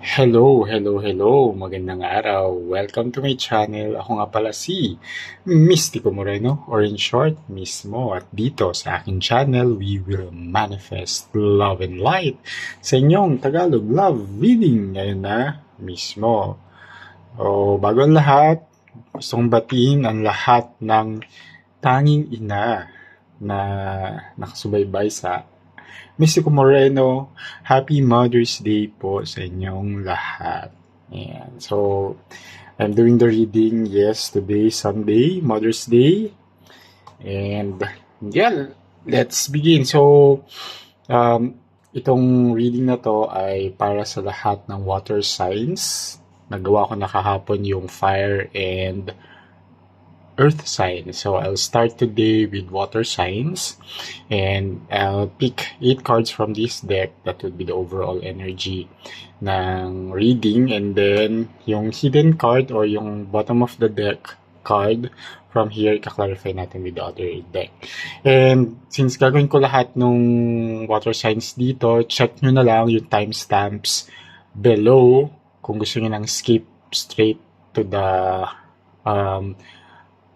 Hello, hello, hello. Magandang araw. Welcome to my channel. Ako nga pala si Mystico Moreno, or in short, Mismo. At dito sa aking channel, we will manifest love and light sa inyong Tagalog love reading ngayon na mismo. Bago ang lahat, gusto kong batiin ang lahat ng tanging ina na nakasubaybay sa Mystico Moreno. Happy Mother's Day po sa inyong lahat. Ayan. So, I'm doing the reading, yes, today, Sunday, Mother's Day. And, yeah, let's begin. So, itong reading na to ay para sa lahat ng water signs. Nagawa ko na kahapon yung fire and earth sign. So I'll start today with water signs, and I'll pick 8 cards from this deck. That would be the overall energy ng reading, and then yung hidden card or yung bottom of the deck card from here, ka-clarify natin with the other deck. And since gagawin ko lahat nung water signs dito, check nyo na lang yung timestamps below kung gusto nyo nang skip straight to the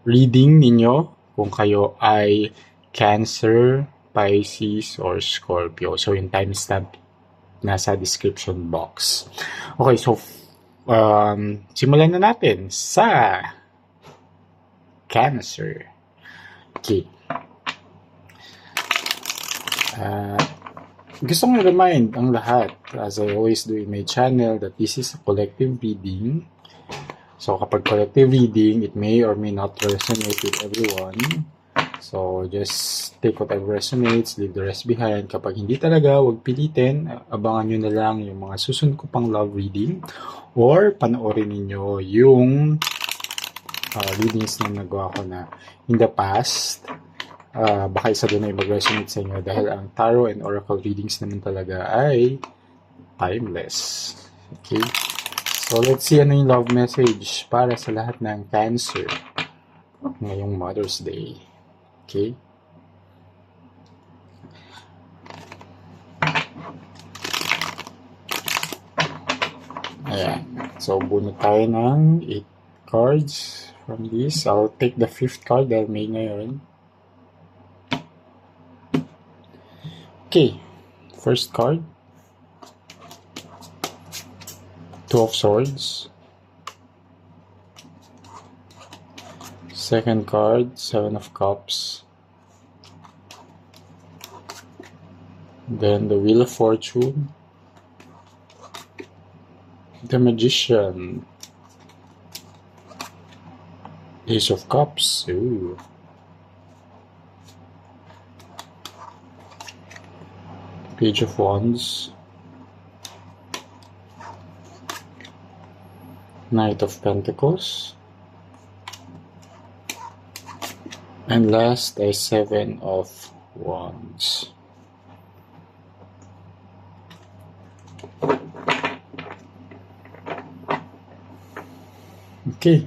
reading ninyo kung kayo ay Cancer, Pisces, or Scorpio. So, yung timestamp nasa description box. Okay, so simulan na natin sa Cancer. Okay. Gusto kong remind ang lahat, as I always do in my channel, that this is a collective reading. So, kapag collective reading, it may or may not resonate with everyone. So, just take whatever resonates, leave the rest behind. Kapag hindi talaga, huwag pilitin. Abangan nyo na lang yung mga susunod ko pang love reading, or panoorin ninyo yung readings na nagawa ko na in the past. Baka isa doon ay mag-resonate sa inyo dahil ang tarot and oracle readings naman talaga ay timeless. Okay? So, let's see ano yung love message para sa lahat ng Cancer ngayong Mother's Day. Okay? Ayan. So, bunot tayo ng 8 cards from this. I'll take the 5th card dahil may ngayon. Okay. First card. Two of Swords. Second card, Seven of Cups. Then the Wheel of Fortune. The Magician. Ace of Cups. Ooh. Page of Wands. Knight of Pentacles. And last is Seven of Wands. Okay.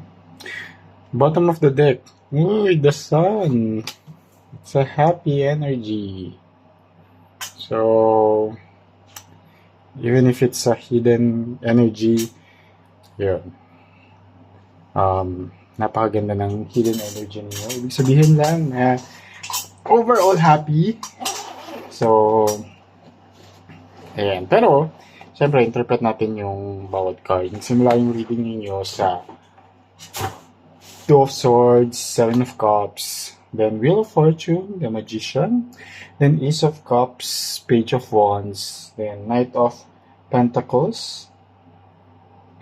Bottom of the deck. Ooh, the Sun. It's a happy energy. So, even if it's a hidden energy, yun. Napakaganda ng hidden energy niyo. Ibig sabihin lang na overall happy. So, ayan. Pero, syempre, interpret natin yung bawat card. Nagsimula yung reading niyo sa Two of Swords, Seven of Cups, then Wheel of Fortune, the Magician, then Ace of Cups, Page of Wands, then Knight of Pentacles,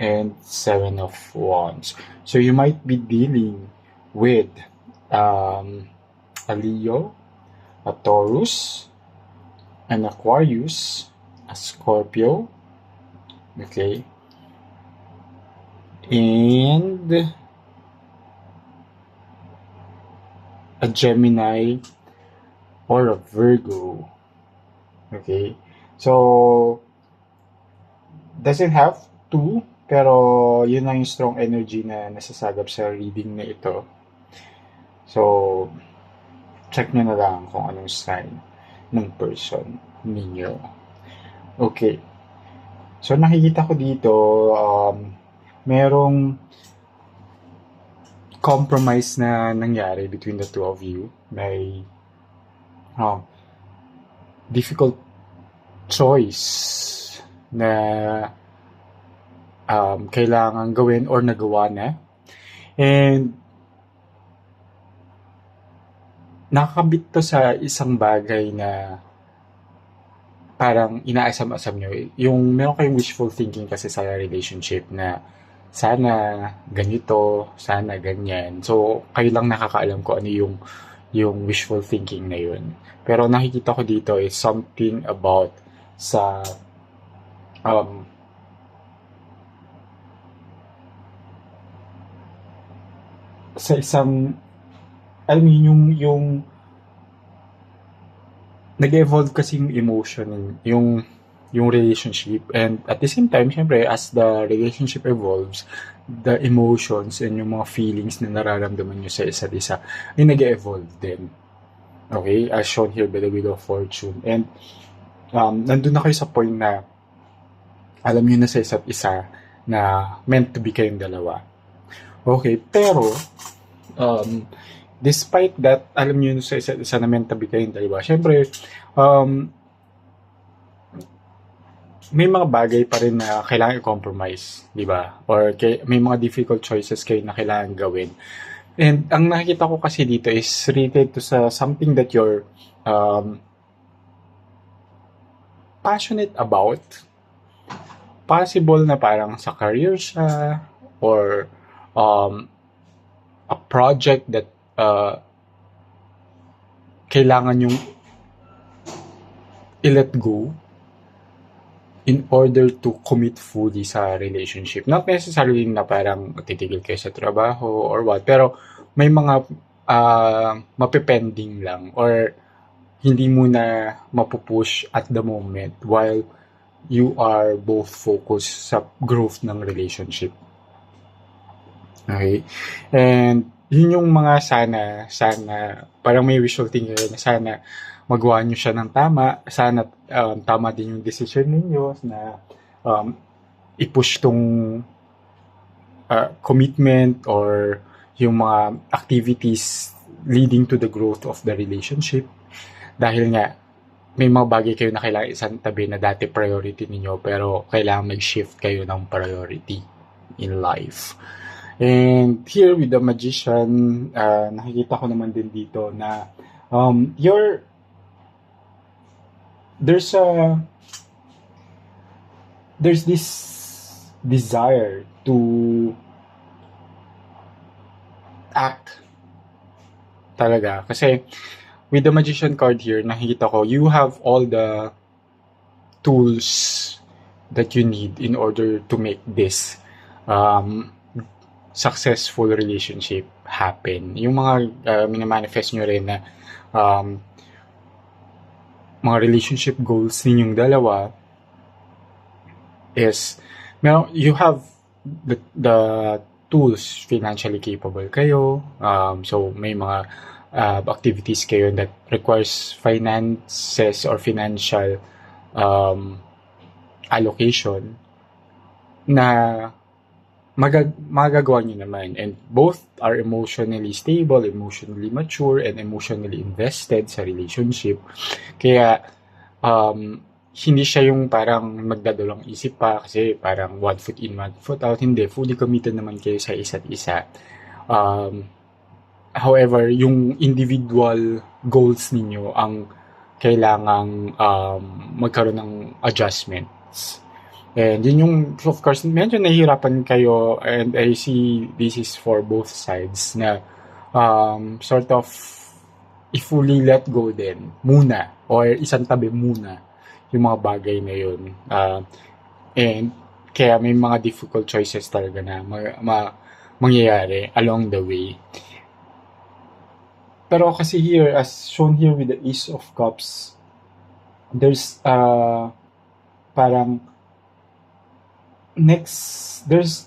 and Seven of Wands. So you might be dealing with a Leo, a Taurus, an Aquarius, a Scorpio, okay, and a Gemini or a Virgo. Okay, so doesn't have to, pero yun lang yung strong energy na nasasagap sa reading na ito. So, check nyo na lang kung anong sign ng person ninyo. Okay. So, nakikita ko dito, merong compromise na nangyari between the two of you. May difficult choice na kailangan gawin or nagawa na. And nakakabit to sa isang bagay na parang inaasam-asam nyo. Yung meron kayong wishful thinking kasi sa relationship na sana ganito, sana ganyan. So, kayo lang nakakaalam ko ano yung wishful thinking na yun. Pero nakikita ko dito is something about sa sa isang alam mo yung nag-evolve kasi yung emotion, yung relationship, and at the same time, syempre, as the relationship evolves, the emotions and yung mga feelings na nararamdaman nyo sa isa't isa ay nag-evolve din. Okay? As shown here by the Wheel of Fortune. And nandun na kayo sa point na alam nyo na sa isa't isa na meant to be kayong dalawa. Okay? Pero, despite that, alam nyo sa isa't isa na meant to be kayong dalawa, syempre, may mga bagay pa rin na kailangan i-compromise, di ba? Or may mga difficult choices kayo na kailangan gawin. And ang nakikita ko kasi dito is related to sa something that you're passionate about. Possible na parang sa career siya or a project that kailangan yung i-let go in order to commit fully sa relationship. Not necessarily na parang titigil kayo sa trabaho or what, pero may mga mapipending lang or hindi mo na mapupush at the moment while you are both focused sa growth ng relationship. Okay? And yun yung mga sana, parang may visual thinking na sana magawa nyo siya ng tama, sana tama din yung decision ninyo na i-push tong commitment or yung mga activities leading to the growth of the relationship. Dahil nga, may mga bagay kayo na kailangan isang tabi na dati priority ninyo pero kailangan mag-shift kayo ng priority in life. And here with the Magician, nakikita ko naman din dito na there's this desire to act talaga. Kasi with the Magician card here, nakikita ko, you have all the tools that you need in order to make this successful relationship happen. Yung mga minamanifest nyo rin na mga relationship goals ninyong dalawa is you have the tools, financially capable kayo, so may mga activities kayo that requires finances or financial allocation na magagawa nyo naman, and both are emotionally stable, emotionally mature, and emotionally invested sa relationship. Kaya hindi siya yung parang magdadalawang isip pa kasi parang one foot in, one foot out. Hindi, fully committed naman kayo sa isa't isa. However, yung individual goals ninyo ang kailangang magkaroon ng adjustments. And yun yung, of course, medyo nahihirapan kayo, and I see this is for both sides na sort of i-fully let go din muna or isang tabi muna yung mga bagay na yun. And kaya may mga difficult choices talaga na mangyayari along the way. Pero kasi here, as shown here with the Ace of Cups, there's parang there's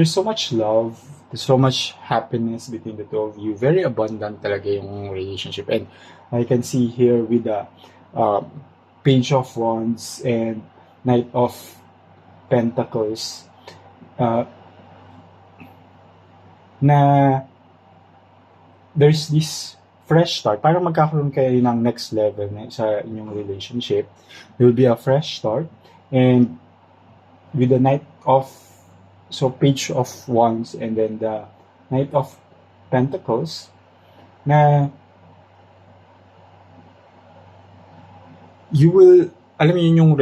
so much love, there's so much happiness between the two of you. Very abundant talaga yung relationship. And I can see here with the Page of Wands and Knight of Pentacles, na there's this fresh start. Parang magkakaroon kayo ng next level sa inyong relationship. There will be a fresh start. And with the Page of Wands and then the Knight of Pentacles, na you will, alam niyo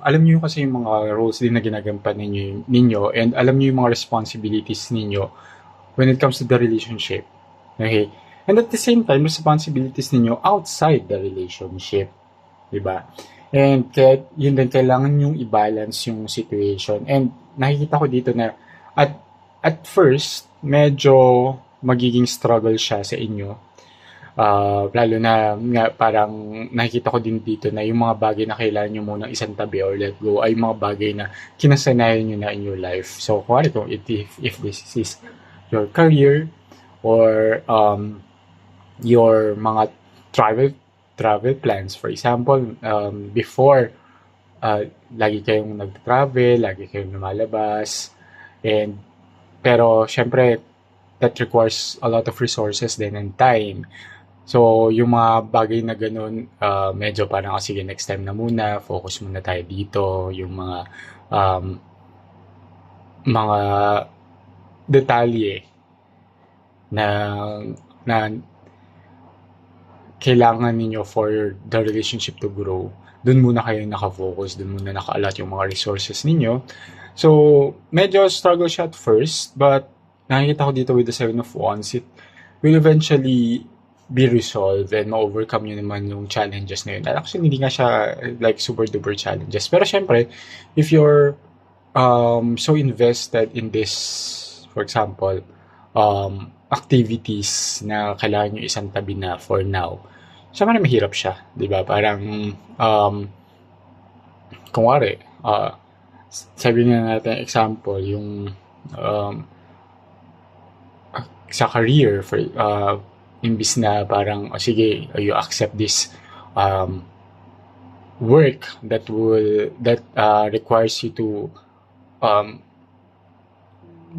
alam niyo kasi yung mga roles din na ginagampanan ninyo, and alam niyo yung mga responsibilities ninyo when it comes to the relationship. Okay? And at the same time, responsibilities ninyo outside the relationship. Diba? And kaya yun din, kailangan yung i-balance yung situation. And nakikita ko dito na at first, medyo magiging struggle siya sa inyo. Lalo na parang nakikita ko din dito na yung mga bagay na kailangan nyo munang isang tabi or let go ay mga bagay na kinasanayan nyo na in your life. So, kung if this is your career or your mga travel plans, for example, before lagi kayong nag-travel, lagi kayong lumalabas, pero syempre that requires a lot of resources din and time. So yung mga bagay na ganun, medyo parang sige, next time na muna, focus muna tayo dito, yung mga detalye na kailangan ninyo for the relationship to grow. Doon muna kayo nakafocus, doon muna naka-allot yung mga resources ninyo. So, medyo struggle siya at first, but nakikita ko dito with the Seven of Wands, it will eventually be resolved and ma-overcome nyo naman yung challenges na yun. Actually, hindi nga siya like super duper challenges. Pero syempre, if you're so invested in this, for example, activities na kailangan nyo isang tabi na for now, syempre mahirap siya, di ba? Parang, kung wari, sabihin na natin example, yung sa career, for, imbis na parang, sige, you accept this work that requires you to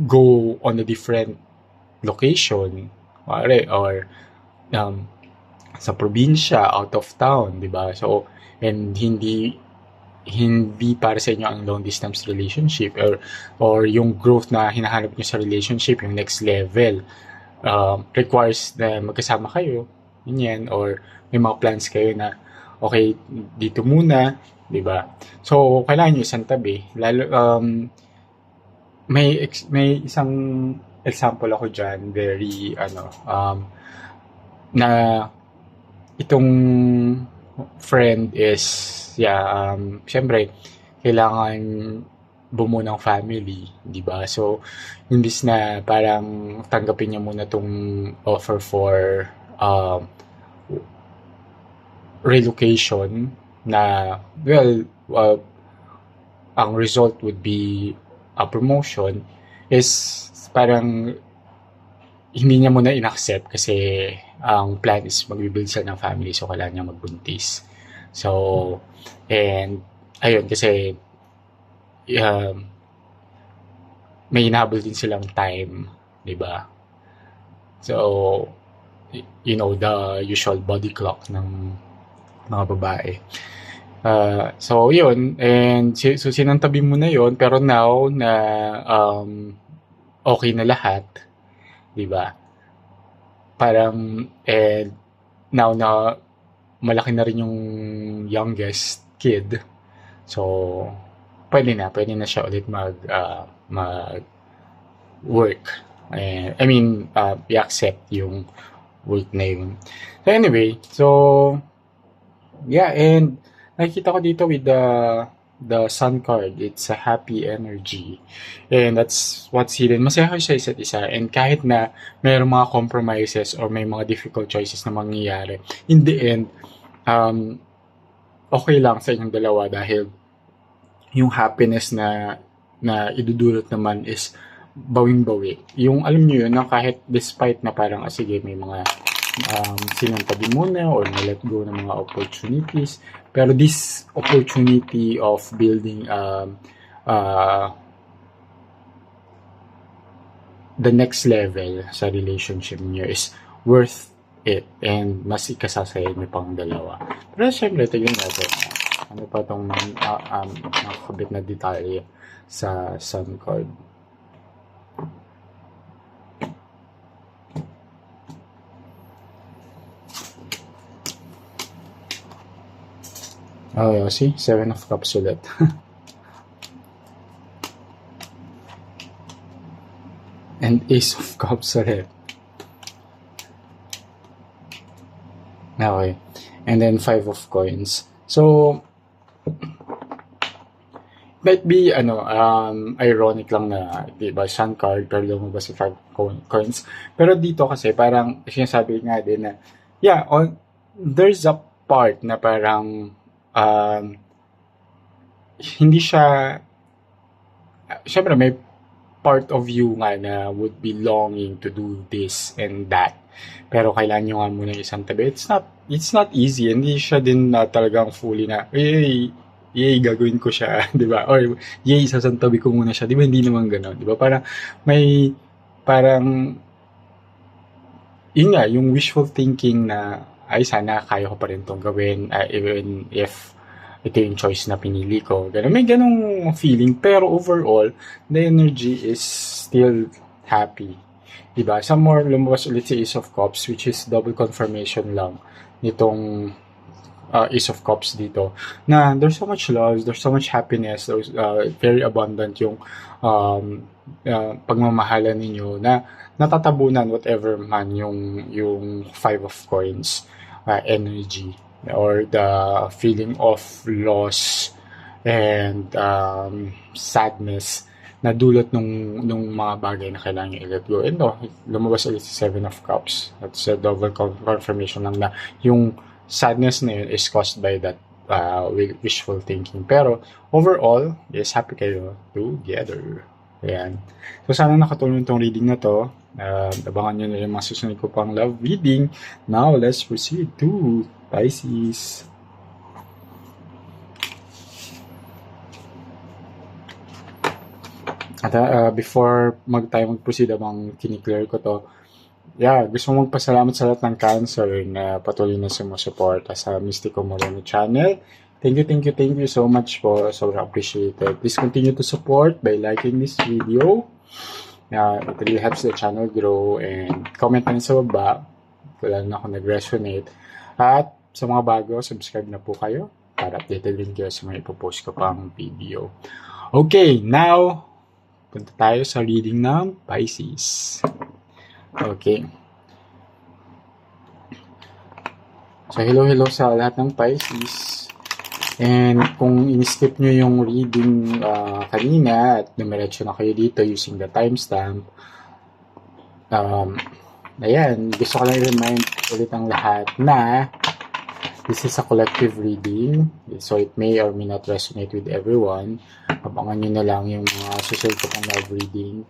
go on a different location, or sa probinsya, out of town, di ba? So, and hindi para sa inyo ang long distance relationship or yung growth na hinahanap nyo sa relationship, yung next level, requires na magkasama kayo, ganyan, or may mga plans kayo na okay, dito muna, di ba? So, kailangan nyo isang tabi. Lalo, may isang example ako dyan, very, na itong friend is, syempre, kailangan bumuo ng family, di ba? So, imbis na parang tanggapin niya muna tong offer for relocation na, ang result would be a promotion, is parang hindi niya muna in-accept kasi ang plan is mag-build siya ng family, so kailangan niya magbuntis. So, and ayun, kasi may hinahabol din silang time, di ba? So, you know, the usual body clock ng mga babae. So, yun, and so sinantabi mo na yun, pero now na okay na lahat, di ba? Parang, now na malaki na rin yung youngest kid, so pwede na siya ulit mag-work. I-accept yung work na yun. So anyway, yeah, and nakikita ko dito with the Sun card, it's a happy energy. And that's what's hidden. Masaya kayo sa isa't isa. And kahit na mayroong mga compromises or may mga difficult choices na mangyayari, in the end, okay lang sa inyong dalawa dahil yung happiness na idudulot naman is bawing-bawi. Yung alam nyo yun, na kahit despite na parang, sige, may mga sinantabi muna or na-let go ng mga opportunities, pero this opportunity of building the next level sa relationship niyo is worth it and mas ikasasaya niyo pang dalawa. Pero syempre, tignan natin. Ano pa itong nakakabit na detalye sa sun card. Oh, see? 7 of Cups ulit. And Ace of Cups ulit. Okay. And then 5 of Coins. So, might be, ironic lang na, di ba, sun card, pero lumabas si 5 coins. Pero dito kasi, parang, sinasabi nga din na, yeah, there's a part na parang, hindi siya, syempre may part of you nga na would be longing to do this and that. Pero kailangan nyo nga muna isang tabi. It's not easy. Hindi siya din talagang fully na, yay, gagawin ko siya, di ba? Or, yay, sasantabi ko muna siya. Di ba, hindi naman gano'n, di ba? Parang, yun nga, yung wishful thinking na, ay, sana kaya ko pa rin itong gawin, even if ito yung choice na pinili ko. Ganun. May ganong feeling. Pero overall, the energy is still happy. Diba? Some more, lumabas ulit si Ace of Cups, which is double confirmation lang nitong Ace of Cups dito. Na there's so much love, there's so much happiness, there's very abundant yung pagmamahalan ninyo na natatabunan whatever man yung 5 of Coins energy or the feeling of loss and sadness na dulot nung mga bagay na kailangan nyo i-let go. And lumabas ulit si 7 of Cups. That's a double confirmation lang na yung sadness na yun is caused by that wishful thinking. Pero overall, yes, happy kayo together. Ayan. So sana nakatulong itong reading na to. Abangan nyo na yung mga susunod ko pang love reading. Now, let's proceed to Pisces. At before tayo mag-proceed abang kiniklear ko to, gusto mong magpasalamat sa lahat ng Cancer na patuloy na sumusuporta sa Mystico Moreno channel. Thank you so much po. Sobrang appreciated. Please continue to support by liking this video. It really helps the channel grow, and comment na sa baba kung lang ako nag-resonate. At sa mga bago, subscribe na po kayo para updated rin kayo sa mga ipopost ko pang video. Okay, now punta tayo sa reading ng Pisces. Okay. So, hello sa lahat ng Pisces. And kung in-skip nyo yung reading kanina at dumiretso na kayo dito using the timestamp, ayan, gusto ko lang i-remind ulit ang lahat na this is a collective reading, so it may or may not resonate with everyone. Abangan nyo na lang yung mga susunod ko pang love reading.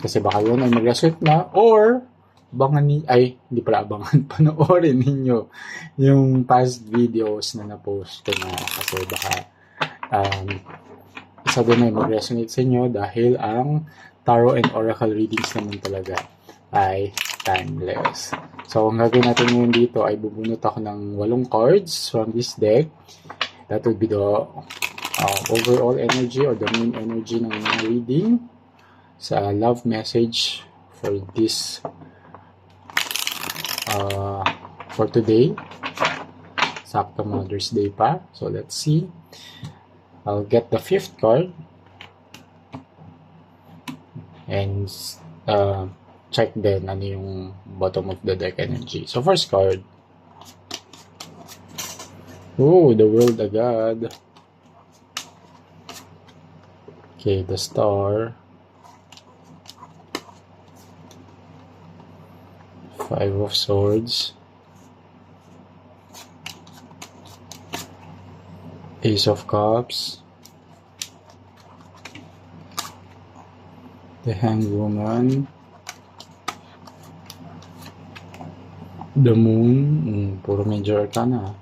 Kasi baka yun ay mag-resonate na, or hindi pala abangan, panoorin ninyo yung past videos na na-post ko na, kasi baka isa din ay mag-resonate sa inyo dahil ang tarot and oracle readings naman talaga ay timeless. So, ang gagawin natin ngayon dito ay bubunot ako ng 8 cards from this deck. That would be the overall energy or the main energy ng reading sa love message for this for today. Sakto Mother's Day pa. So, let's see. I'll get the 5th card and check din ano yung bottom of the deck energy. So, first card. Oh, the World agad. Okay, the Star. 5 of Swords. Ace of Cups. The Hanged Woman. The Moon. Puro major arcana.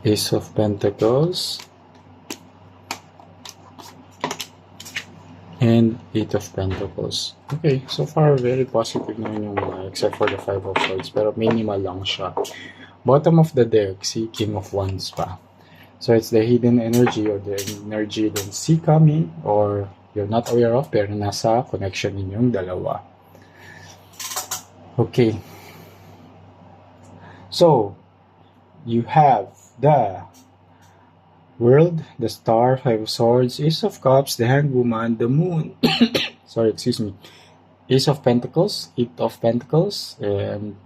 Ace of Pentacles, and Eight of Pentacles. Okay, so far very positive naman yung mga, except for the Five of Swords, pero minimal lang siya. Bottom of the deck, si King of Wands pa. So it's the hidden energy or the energy you don't see coming or you're not aware of pero nasa connection ninyong dalawa. Okay. So, you have the World, the Star, Five of Swords, Ace of Cups, the Hanged Woman, the Moon. Sorry, excuse me. Ace of Pentacles, Eight of Pentacles, and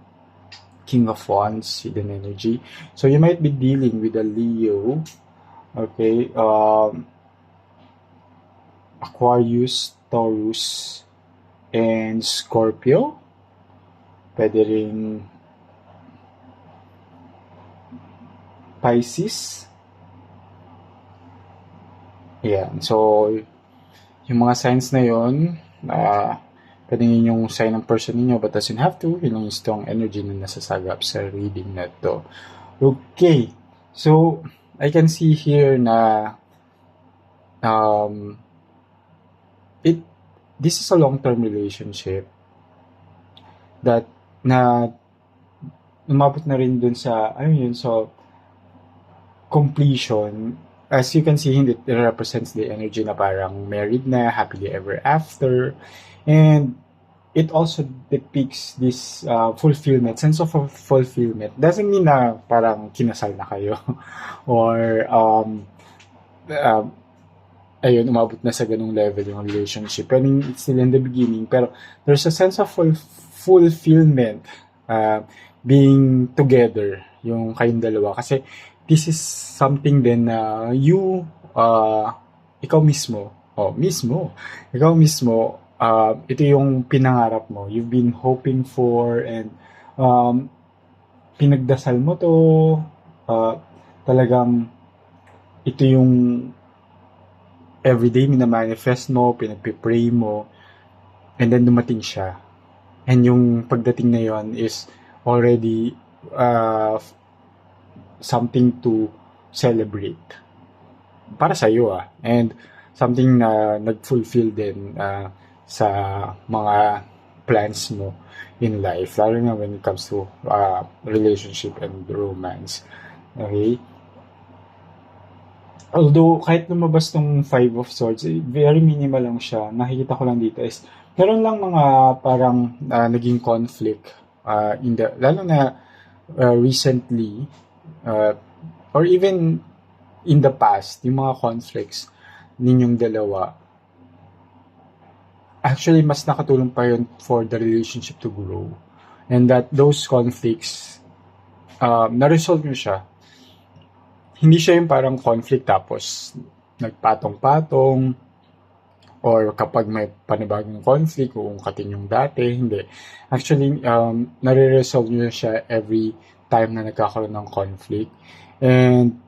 King of Wands, hidden energy. So you might be dealing with a Leo, okay, Aquarius, Taurus, and Scorpio. Pwede rin Pisces. Yan. So, yung mga signs na yun, pwede yun yung sign ng person ninyo but doesn't have to. Yun yung strong energy na nasasagap sa reading na to. Okay. So, I can see here na this is a long-term relationship that na umabot na rin dun sa, so completion. As you can see, it represents the energy na parang married na, happily ever after. And it also depicts this fulfillment, sense of fulfillment. Doesn't mean na parang kinasal na kayo or ayun, umabot na sa ganung level yung relationship. Pero it's still in the beginning. Pero there's a sense of fulfillment being together, yung kayong dalawa. Kasi this is something din na ikaw mismo, ito yung pinangarap mo. You've been hoping for and pinagdasal mo to, talagang ito yung everyday minamanifest mo, pinagpipray mo, and then dumating siya. And yung pagdating na yon is already something to celebrate para sa iyo and something na nag-fulfill din sa mga plans mo in life, lalo na when it comes to relationship and romance. Okay, although kahit lumabas tong Five of Swords, very minimal lang siya. Nakikita ko lang dito is meron lang mga parang naging conflict lalo na recently or even in the past, yung mga conflicts ninyong dalawa, actually mas nakatulong pa yun for the relationship to grow. And that those conflicts, na-resolve nyo siya. Hindi siya yung parang conflict tapos nagpatong-patong or kapag may panibagong conflict, uungkatin yung dati. Hindi. Actually, nare-resolve nyo siya every time na nagkakaroon ng conflict. And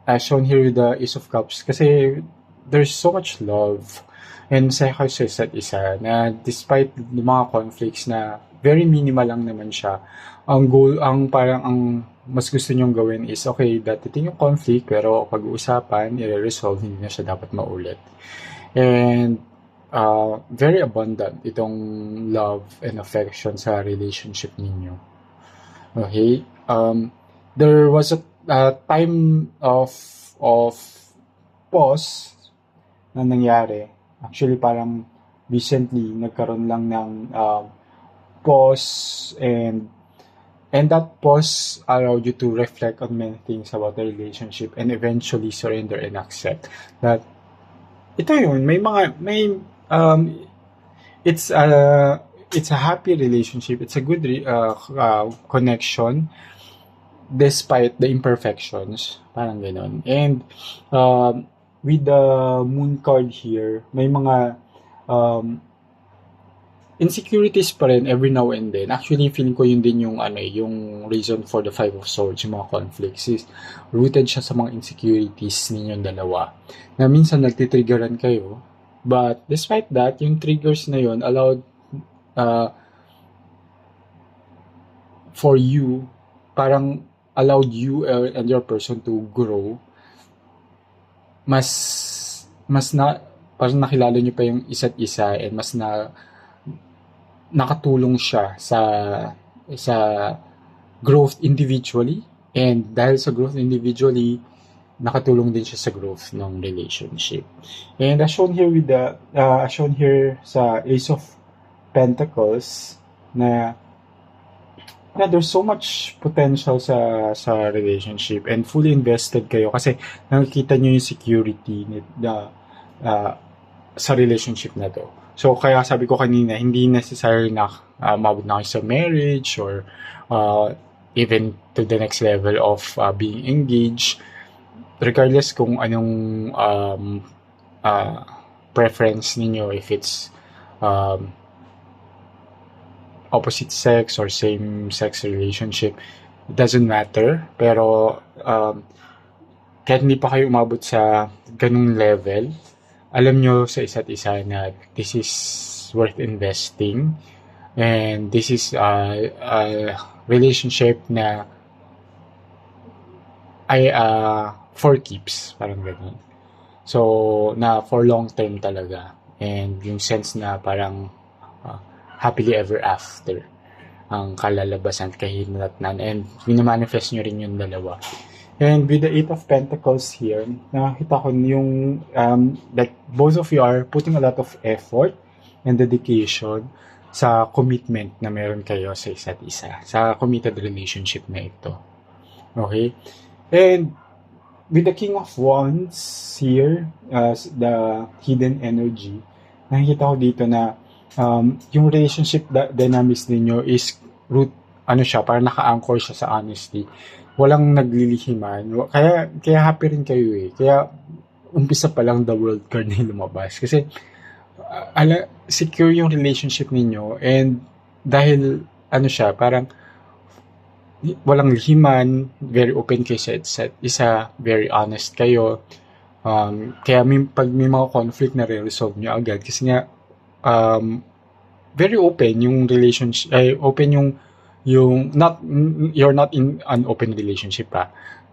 as shown here with the Ace of Cups, kasi there's so much love and sa isa't isa na despite the mga conflicts na very minimal lang naman siya, ang goal, ang mas gusto nyong gawin is, okay, datiting yung conflict, pero pag-uusapan, i-resolve, hindi na siya dapat maulit. And very abundant itong love and affection sa relationship ninyo. Okay? There was a time of pause na nangyari. Actually, parang recently, nagkaroon lang ng pause and that pause allowed you to reflect on many things about the relationship and eventually surrender and accept that ito yun, it's a happy relationship, it's a good connection despite the imperfections, parang gano'n. And with the Moon card here, may mga insecurities pa rin every now and then. Actually, feeling ko yun din yung yung reason for the Five of Swords, yung mga conflicts is rooted siya sa mga insecurities ninyong dalawa. Na minsan nagtitriggeran kayo, but despite that, yung triggers na yun allowed for you, parang allowed you and your person to grow, mas parang nakilala niyo pa yung isa't isa, and mas nakatulong siya sa growth individually, and dahil sa growth individually, nakatulong din siya sa growth ng relationship. And as shown here sa Ace of Pentacles, na there's so much potential sa relationship, and fully invested kayo kasi nakikita niyo yung security sa relationship na to. So kaya sabi ko kanina, hindi necessary na mabot na kayo sa marriage or even to the next level of being engaged, regardless kung anong preference ninyo, if it's opposite sex or same sex relationship, it doesn't matter. Pero kahit hindi pa kayo umabot sa ganung level, alam nyo sa isa't isa na this is worth investing, and this is a relationship na ay for keeps, parang ganun. So, na for long term talaga. And yung sense na parang happily ever after ang kalalabasan, kahinatnan, and minamanifest nyo rin yung dalawa. And with the Eight of Pentacles here, nakita ko yung like both of you are putting a lot of effort and dedication sa commitment na meron kayo sa isa't isa, sa committed relationship na ito. Okay? And with the King of Wands here, the hidden energy, nakikita ko dito na yung relationship dynamics ninyo is parang naka-anchor siya sa honesty. Walang naglilihiman. Kaya happy rin kayo eh. Kaya umpisa pa lang the world card na lumabas. Kasi secure yung relationship ninyo, and dahil parang walang lihiman, very open kayo sa isa, very honest kayo. Kaya pag may mga conflict na re-resolve nyo agad, kasi nga very open yung relationship, open you're not in an open relationship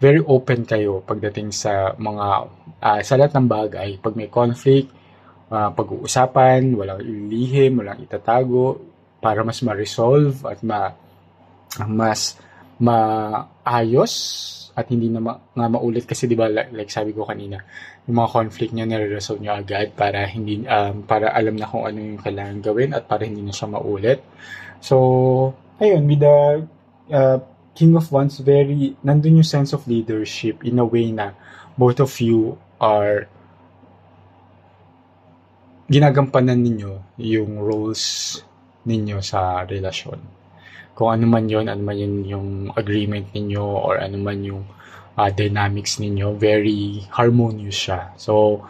very open kayo pagdating sa mga sa lahat ng bagay. Pag may conflict, pag-uusapan, walang ililihim, walang itatago, para mas ma-resolve at mas maayos at hindi na maulit. Kasi diba, like sabi ko kanina, yung mga conflict niya nare-resolve nyo agad para hindi para alam na kung ano yung kailangan gawin at para hindi na siya maulit. So ayun, with the King of Wands, nandun yung sense of leadership in a way na both of you are ginagampanan ninyo yung roles ninyo sa relasyon. Kung ano man yun yung agreement ninyo, or ano man yung dynamics ninyo, very harmonious siya. So,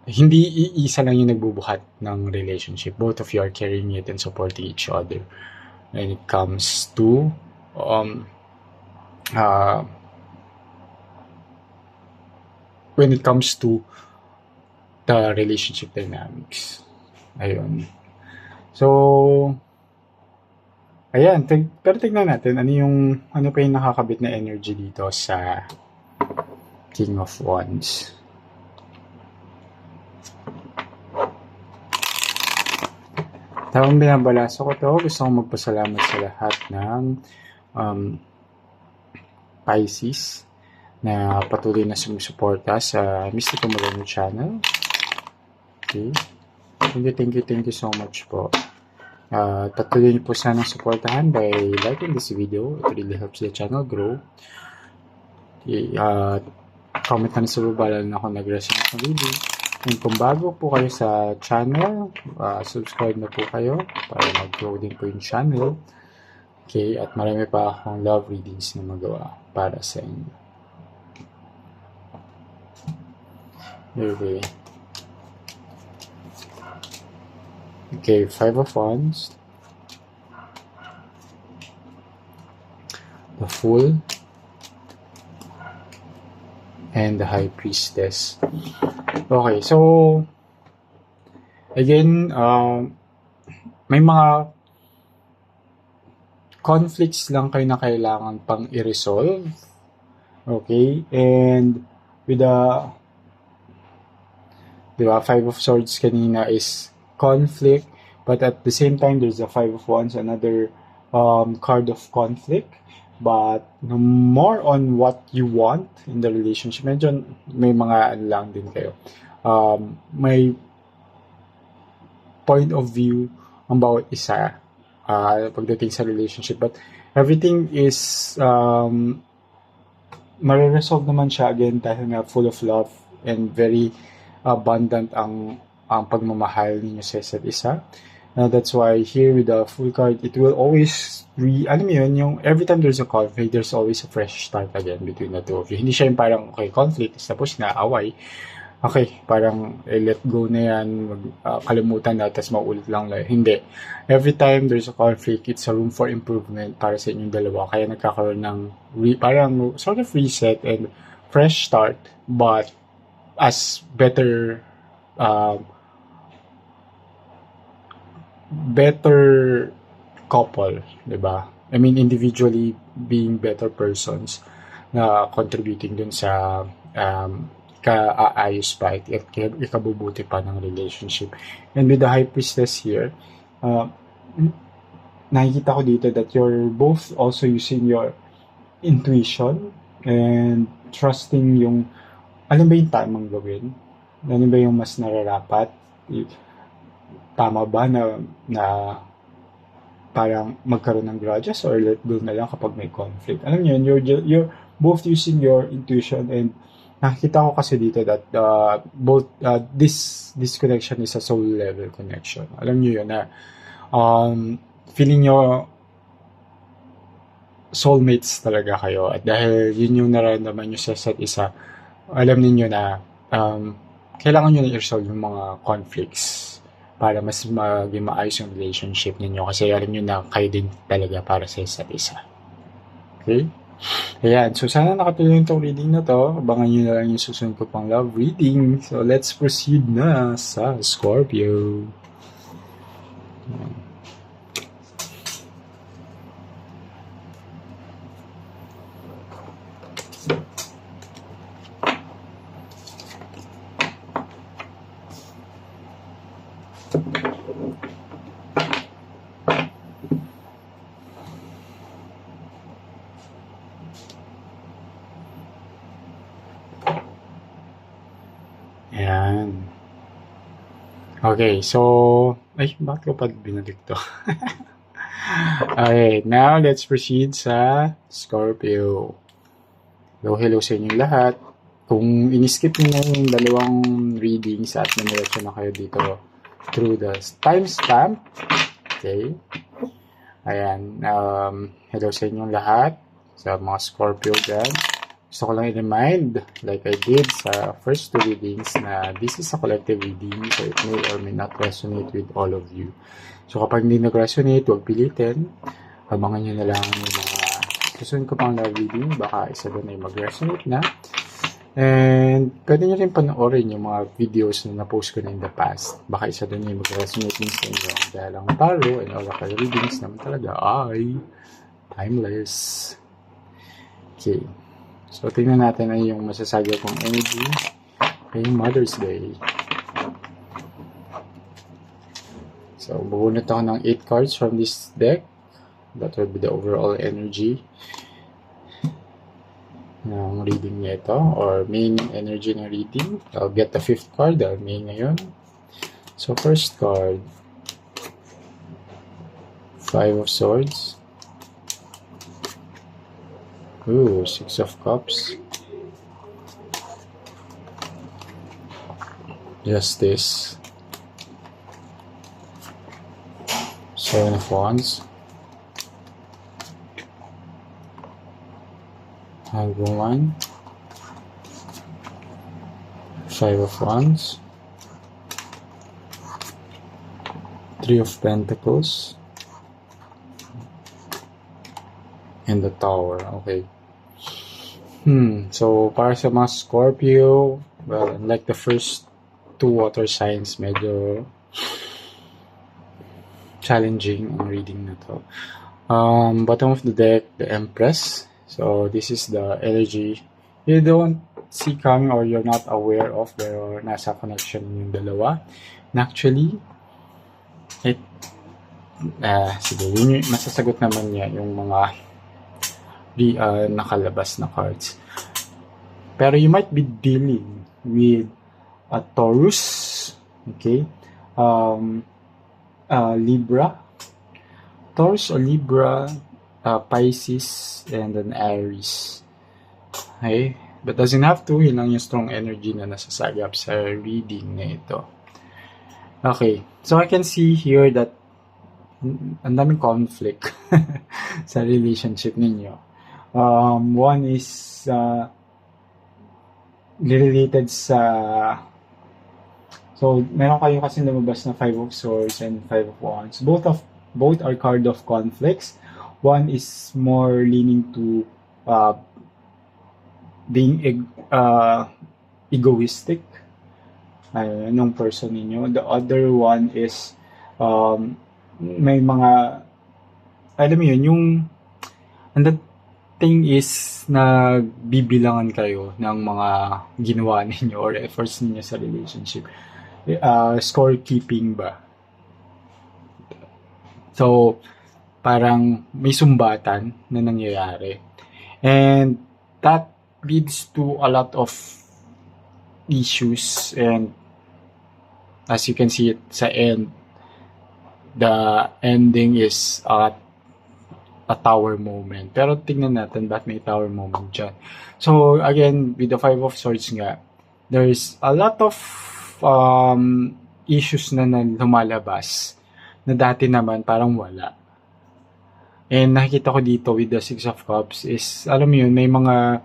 hindi iisa lang yung nagbubuhat ng relationship. Both of you are carrying it and supporting each other when it comes to the relationship dynamics. Ayun. So, ayan. Pero tignan natin ano pa yung nakakabit na energy dito sa King of Wands. Tawang binabalaso ko to, gusto kong magpasalamat sa lahat ng Pisces na patuloy na sumusuporta sa Mystical Moreno channel. Okay. Thank you so much po. Patuloy niyo po sanang suportahan by liking this video. It really helps the channel grow. Okay. Comment na sa baba lalo na kung nag-resonate ng video. And kung bago po kayo sa channel, subscribe na po kayo para mag-grow din po yung channel. Okay, at marami pa akong love readings na magawa para sa inyo. Okay, Five of Wands, the Fool, and the High Priestess. Okay, so again, may mga conflicts lang kayo na kailangan pang i-resolve. Okay? And with the diba, Five of Swords kanina is conflict, but at the same time, there's the Five of Wands, another card of conflict. But more on what you want in the relationship. Medyo may mga lang din kayo. May point of view ang bawat isa pagdating sa relationship. But everything is mariresolve naman siya again dahil nga full of love and very abundant ang pagmamahal ninyo sa isa't isa. That's why here with the Fool card, it will always alam mo yun, yung every time there's a conflict, there's always a fresh start again between the two of you. Hindi siya yung parang, okay, conflict, tapos na, away. Okay, parang let go na yan, kalimutan na, tapos maulit lang. Hindi. Every time there's a conflict, it's a room for improvement para sa inyong dalawa. Kaya nagkakaroon ng parang sort of reset and fresh start, but as better couple, diba? I mean, individually being better persons na contributing dun sa kaayos pa at ikabubuti pa ng relationship. And with the High Priestess here, nakikita ko dito that you're both also using your intuition and trusting yung ano ba yung tamang gawin? Ano ba yung mas nararapat? Tama ba na parang magkaroon ng grudges or let go na lang kapag may conflict? Alam niyo yun, you're both using your intuition, and nakikita ko kasi dito that both this connection is a soul level connection. Alam niyo yun na feeling nyo soulmates talaga kayo, at dahil yun yung nararamdaman nyo sa isa't isa, alam niyo na kailangan nyo na i-resolve yung mga conflicts para mas maging maayos yung relationship ninyo, kasi alam nyo na kayo din talaga para sa isa't isa. Okay? Ayan. So, sana nakatulong itong reading na to. Abangan nyo na lang yung susunod ko pang love reading. So, let's proceed na sa Scorpio. Ayan. Okay, so bakit ko pa binalik to? Okay, now let's proceed sa Scorpio. Hello sa inyong lahat. Kung in-skip nyo na yung dalawang readings at namiretso na kayo dito through the timestamp. Okay. Ayan. Hello sa inyong lahat. Sa mga Scorpio dyan. Gusto ko lang i-remind, like I did sa first two readings, na this is a collective reading, so it may or may not resonate with all of you. So kapag hindi nag-resonate, huwag pilitin. Abangan nyo na lang yung mga susunod ko pang love reading. Baka isa doon ay mag-resonate na. And pwede nyo rin panoorin yung mga videos na na-post ko na in the past. Baka isa doon ay mag-resonate din sa inyo. Dahil ang tarot and oracle readings naman talaga ay timeless. Okay. So, tingnan natin ay yung masasagay kong energy ngayong Mother's Day. So, bubunot ako ng 8 cards from this deck. That will be the overall energy ng reading nito, or main energy ng reading. I'll get the 5th card dahil may ngayon. So, first card, 5 of Swords. Ooh, 6 of Cups. Justice. 7 of Wands. Hanged Woman. 5 of Wands. 3 of Pentacles. And the Tower. Okay. So, para sa mga Scorpio, well, unlike the first two water signs, medyo challenging ang reading na to. Bottom of the deck, the Empress. So this is the energy you don't see coming or you're not aware of, pero nasa connection yung dalawa. And actually, sige, yun yung masasagot naman niya yung mga nakalabas na cards. Pero you might be dealing with a Taurus, okay, Libra, Taurus or Libra, Pisces, and an Aries. Okay? But doesn't have to. Yun lang yung strong energy na nasasagap sa reading na ito. Okay. So I can see here that ang daming conflict sa relationship ninyo. One is related sa... So, meron kayo kasi lumabas na 5 of Swords and 5 of Wands. Both are card of conflicts. One is more leaning to being egoistic nung person ninyo. The other one is may mga, alam mo yun, yung and the thing is nagbibilangan kayo ng mga ginawa ninyo or efforts ninyo sa relationship. Scorekeeping ba? So, parang may sumbatan na nangyayari. And that leads to a lot of issues, and as you can see it sa end, the ending is a tower moment. Pero tingnan natin ba't may tower moment dyan. So again, with the 5 of Swords nga, there's a lot of issues na lumalabas na dati naman parang wala. And nakikita ko dito with the 6 of Cups is, alam mo yun, may mga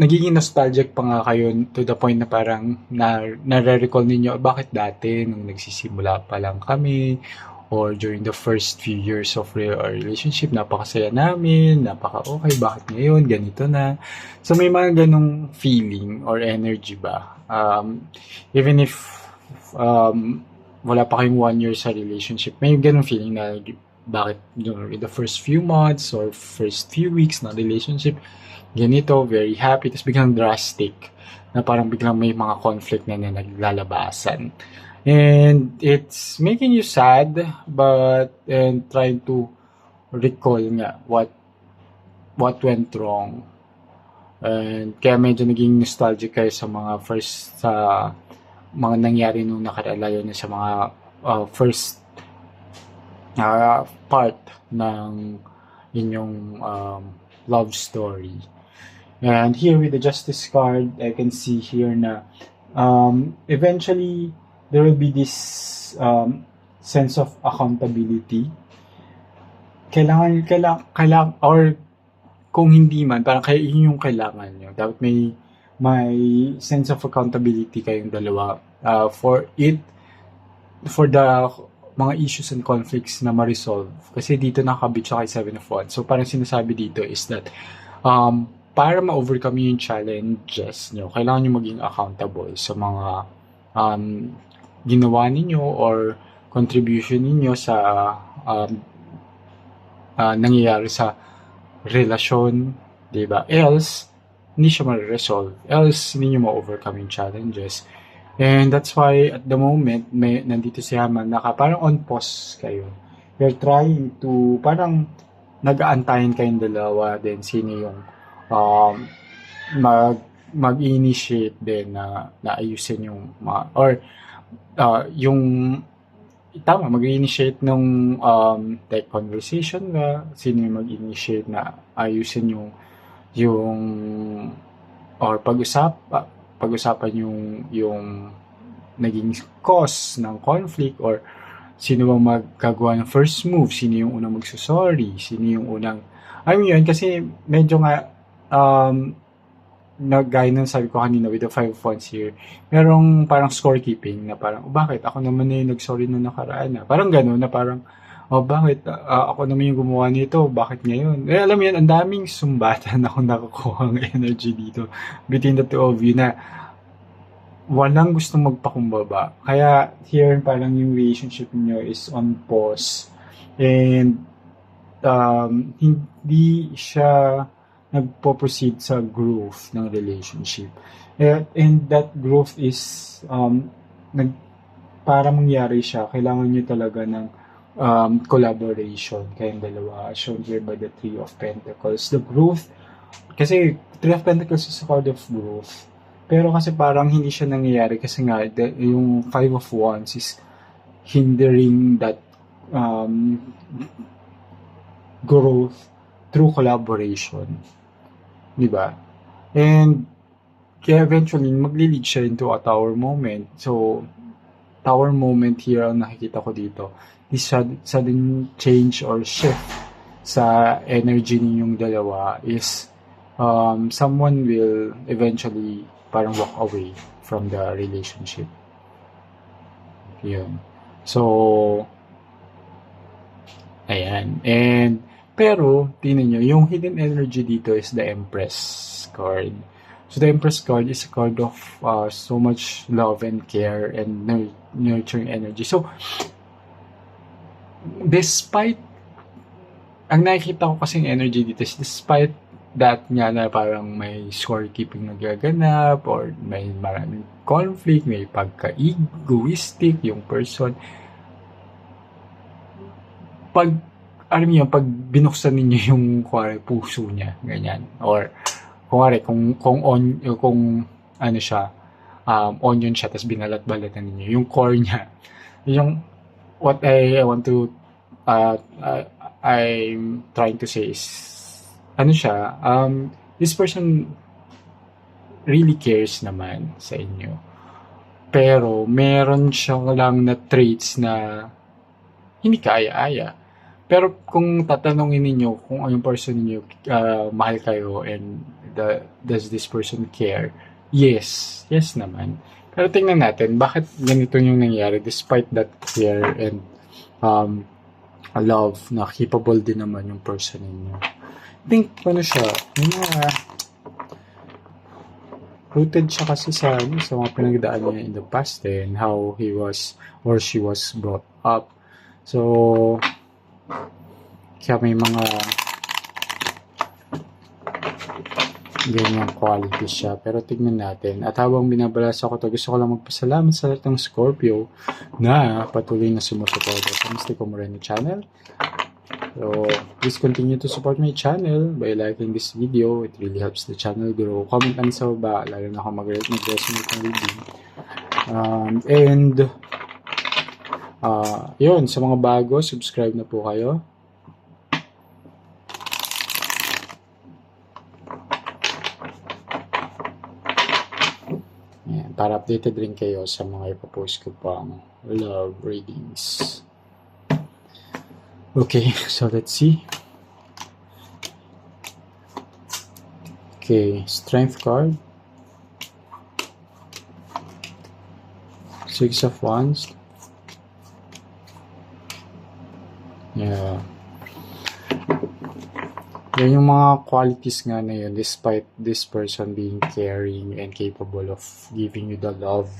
nagiging nostalgic pa nga kayo to the point na parang nare-recall ninyo, bakit dati nung nagsisimula pa lang kami or during the first few years of our relationship, napakasaya namin, napaka-okay, bakit ngayon, ganito na. So may mga ganong feeling or energy ba? Even if wala pa kayong 1 year sa relationship, may ganong feeling na bakit in the first few months or first few weeks na relationship, ganito, very happy, tapos biglang drastic, na parang biglang may mga conflict na naglalabasan. And it's making you sad, and trying to recall nga what went wrong. And kaya medyo naging nostalgic kayo sa mga mga nangyari nung nakarelayo na sa mga first part ng inyong love story. And here with the Justice card, I can see here na eventually there will be this sense of accountability. Kailangan or kung hindi man, parang kayo yun yung kailangan nyo. Dapat may sense of accountability kayong dalawa for the mga issues and conflicts na ma-resolve. Kasi dito nakabit siya kay 7 of Wands. So parang sinasabi dito is that para ma-overcome yung challenges nyo, kailangan nyo maging accountable sa mga ginawa ninyo or contribution ninyo sa nangyayari sa relasyon, diba? Else, hindi siya ma-resolve. Else, hindi nyo ma-overcome yung challenges. And that's why at the moment, nandito si Haman, parang on pause kayo. You're trying to, parang nag-aantayin kayong dalawa, then sino yung mag-initiate din na ayusin yung yung tama, mag-initiate ng like conversation na, sino yung mag-initiate na ayusin yung or pag-usapan yung naging cause ng conflict, or sino bang magkagawa ng first move, sino yung unang magsusorry, sino yung unang yun, kasi medyo nga gaya ng sabi ko kanina with the 5 of Wands here, merong parang scorekeeping na parang, bakit ako naman na yung nagsorry nung nakaraan na, parang gano'n na parang, bakit ako naman yung gumawa nito, bakit ngayon? Alam mo yan, ang daming sumbatan ako nakukuha ng energy dito between the two of you na walang gustong magpakumbaba. Kaya here parang yung relationship niyo is on pause. And hindi siya nagpo-proceed sa growth ng relationship. And that growth is para mangyari siya, kailangan nyo talaga ng collaboration kayong dalawa, shown here by the Three of Pentacles. The growth, kasi Three of Pentacles is a card of growth. Pero kasi parang hindi siya nangyayari kasi nga yung Five of Wands is hindering that growth through collaboration. Diba? And kaya eventually, magli-lead siya into a tower moment. So, tower moment here ang nakikita ko dito. This sudden change or shift sa energy ninyong dalawa is someone will eventually parang walk away from the relationship. Yun. So, ayan. And, pero, tingnan nyo, yung hidden energy dito is the Empress card. So, the Empress card is a card of so much love and care and nurturing energy. So, despite, ang nakikita ko kasing energy dito is despite that nga na parang may scorekeeping nagaganap or may maraming conflict, may pagka-egoistic yung person. Pag binuksan ninyo yung puso niya, ganyan, or kung ano siya, onion siya, tapos binalat-balatan ninyo, yung core niya, yung what I want to, I'm trying to say is, ano siya, this person really cares naman sa inyo. Pero, meron siyang lang na traits na hindi kaaya-aya. Pero kung tatanungin ninyo kung yung person niyo mahal kayo and does this person care? Yes naman. Pero tingnan natin, bakit ganito yung nangyari despite that care and love na capable din naman yung person niyo. I think, ano siya, yung mga rooted siya kasi sa mga pinagdaan niya in the past and how he was or she was brought up. So, kaya may mga ganyang quality siya. Pero tignan natin. At habang binabalasa ko to, gusto ko lang magpasalamat sa lahat ng Scorpio na patuloy na sumusuporta sa Mystiko Moreno channel. So, please continue to support my channel by liking this video. It really helps the channel grow. Comment lang sa baba, lalo na kung mag-resonate ng reading. Yun, sa mga bago, subscribe na po kayo. Yan, para updated rin kayo sa mga ipopost ko pang love readings. Okay, so let's see. Okay, Strength card. Six of Wands. Yeah. Yan yung mga qualities nga na yun, despite this person being caring and capable of giving you the love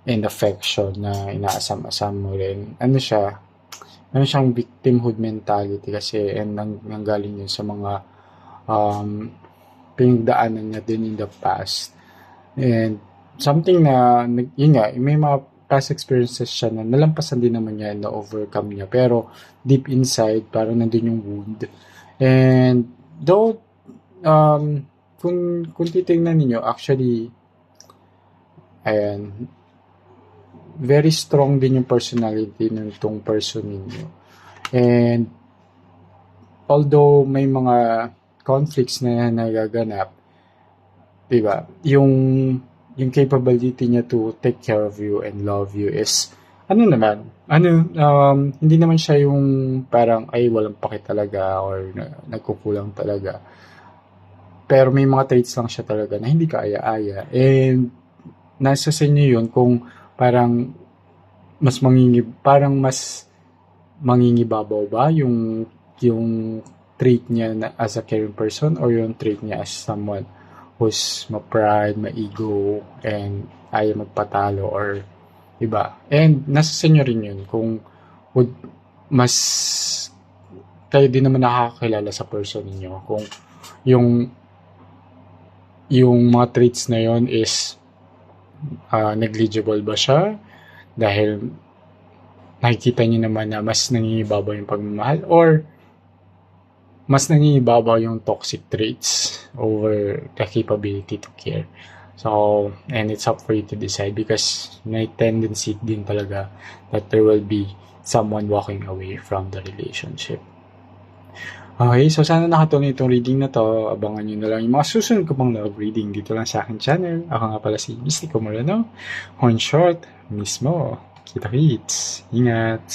and affection na inaasam-asam mo rin. Ano siyang victimhood mentality kasi and nanggaling yun sa mga pinagdaanan niya din in the past. And something na, yun nga, may mga past experiences siya na nalampasan din naman niya, na-overcome niya. Pero deep inside, parang nandun yung wound. And though, kung titingnan niyo actually, ayan, very strong din yung personality ng tong person ninyo. And although may mga conflicts na nagaganap, diba, yung capability niya to take care of you and love you is hindi naman siya yung parang ay walang paki talaga or nagkukulang talaga. Pero may mga traits lang siya talaga na hindi kaaya-aya. And nasa sa inyo yun kung parang mas mangingibabaw ba yung trait niya na as a caring person or yung trait niya as someone who's ma-pride, ma-ego, and ayaw magpatalo or iba. And nasa sa inyo rin yun kung mas kayo din naman nakakakilala sa person ninyo kung yung mga traits na yon is negligible ba siya dahil nakikita niyo naman na mas nangingibabaw yung pagmamahal or mas nangingibabaw yung toxic traits over the capability to care. So, and it's up for you to decide because may tendency din talaga that there will be someone walking away from the relationship. Okay, so sana nakatulong itong reading na to. Abangan nyo na lang yung mga susunod ko pang love reading dito lang sa akin channel. Ako nga pala si Mystico Moreno. On short, mismo. Kita-kits. Ingat.